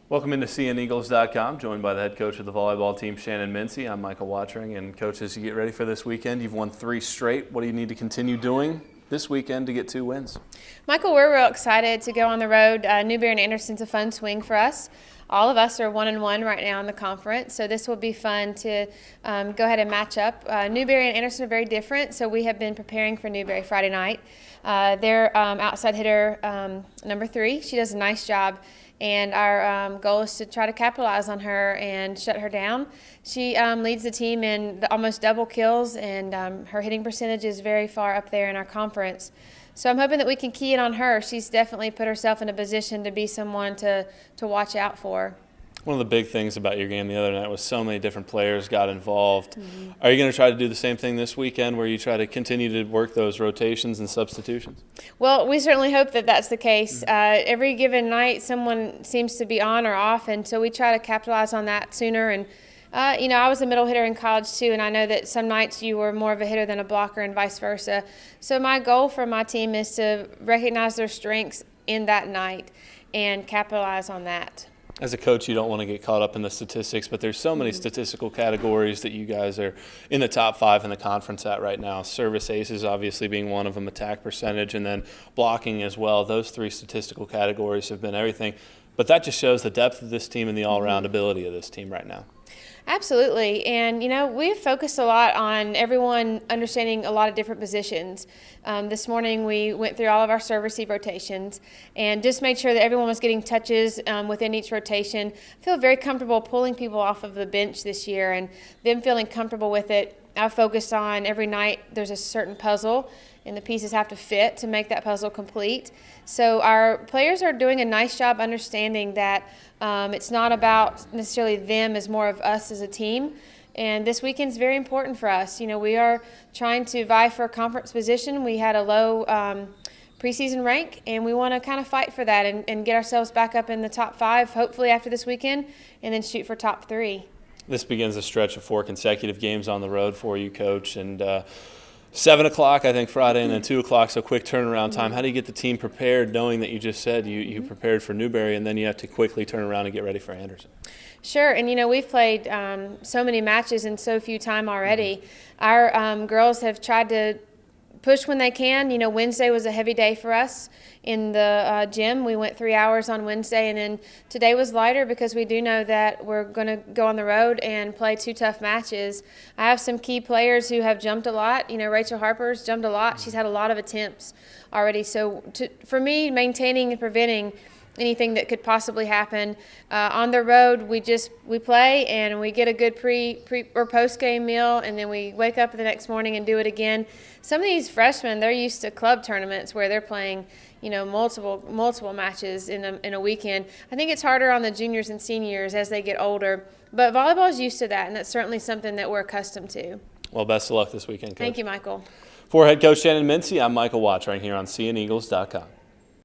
Welcome into CNEagles.com, joined by the head coach of the volleyball team, Shannon Mincey. I'm Michael Watchering, and coach, as you get ready for this weekend, you've won 3 straight. What do you need to continue doing this weekend to get 2 wins? Michael, we're real excited to go on the road. Newberry and Anderson's a fun swing for us. All of us are 1-1 right now in the conference, so this will be fun to go ahead and match up. Newberry and Anderson are very different, so we have been preparing for Newberry Friday night. Their outside hitter, number 3, she does a nice job, and our goal is to try to capitalize on her and shut her down. She leads the team in almost double kills, and her hitting percentage is very far up there in our conference. So I'm hoping that we can key in on her. She's definitely put herself in a position to be someone to watch out for. One of the big things about your game the other night was so many different players got involved. Are you going to try to do the same thing this weekend where you try to continue to work those rotations and substitutions? Well, we certainly hope that that's the case. Every given night someone seems to be on or off, and so we try to capitalize on that sooner. And I was a middle hitter in college too, and I know that some nights you were more of a hitter than a blocker and vice versa. So my goal for my team is to recognize their strengths in that night and capitalize on that. As a coach, you don't want to get caught up in the statistics, but there's so many statistical categories that you guys are in the top 5 in the conference at right now. Service aces obviously being one of them, attack percentage, and then blocking as well. Those 3 statistical categories have been everything. But that just shows the depth of this team and the all-around ability of this team right now. Absolutely, and we've focused a lot on everyone understanding a lot of different positions. This morning we went through all of our serve receive rotations and just made sure that everyone was getting touches within each rotation. I feel very comfortable pulling people off of the bench this year and them feeling comfortable with it. I've focused on every night there's a certain puzzle and the pieces have to fit to make that puzzle complete. So our players are doing a nice job understanding that it's not about necessarily them, as more of us as a team. And this weekend's very important for us. We are trying to vie for a conference position. We had a low preseason rank, and we want to kind of fight for that and get ourselves back up in the top 5, hopefully after this weekend, and then shoot for top 3. This begins a stretch of 4 consecutive games on the road for you, Coach, and 7 o'clock, I think, Friday, and then 2 o'clock, so quick turnaround time. How do you get the team prepared, knowing that you just said you prepared for Newberry, and then you have to quickly turn around and get ready for Anderson? Sure, and we've played so many matches in so few time already. Our girls have tried to push when they can. Wednesday was a heavy day for us in the gym. We went 3 hours on Wednesday, and then today was lighter because we do know that we're going to go on the road and play 2 tough matches. I have some key players who have jumped a lot. Rachel Harper's jumped a lot. She's had a lot of attempts already. So for me, maintaining and preventing anything that could possibly happen. On the road, we play and we get a good pre or post game meal, and then we wake up the next morning and do it again. Some of these freshmen, they're used to club tournaments where they're playing, multiple matches in a weekend. I think it's harder on the juniors and seniors as they get older, but volleyball is used to that, and that's certainly something that we're accustomed to. Well, best of luck this weekend, Coach. Thank you, Michael. For head coach Shannon Mincey, I'm Michael Watchering here on CNEagles.com.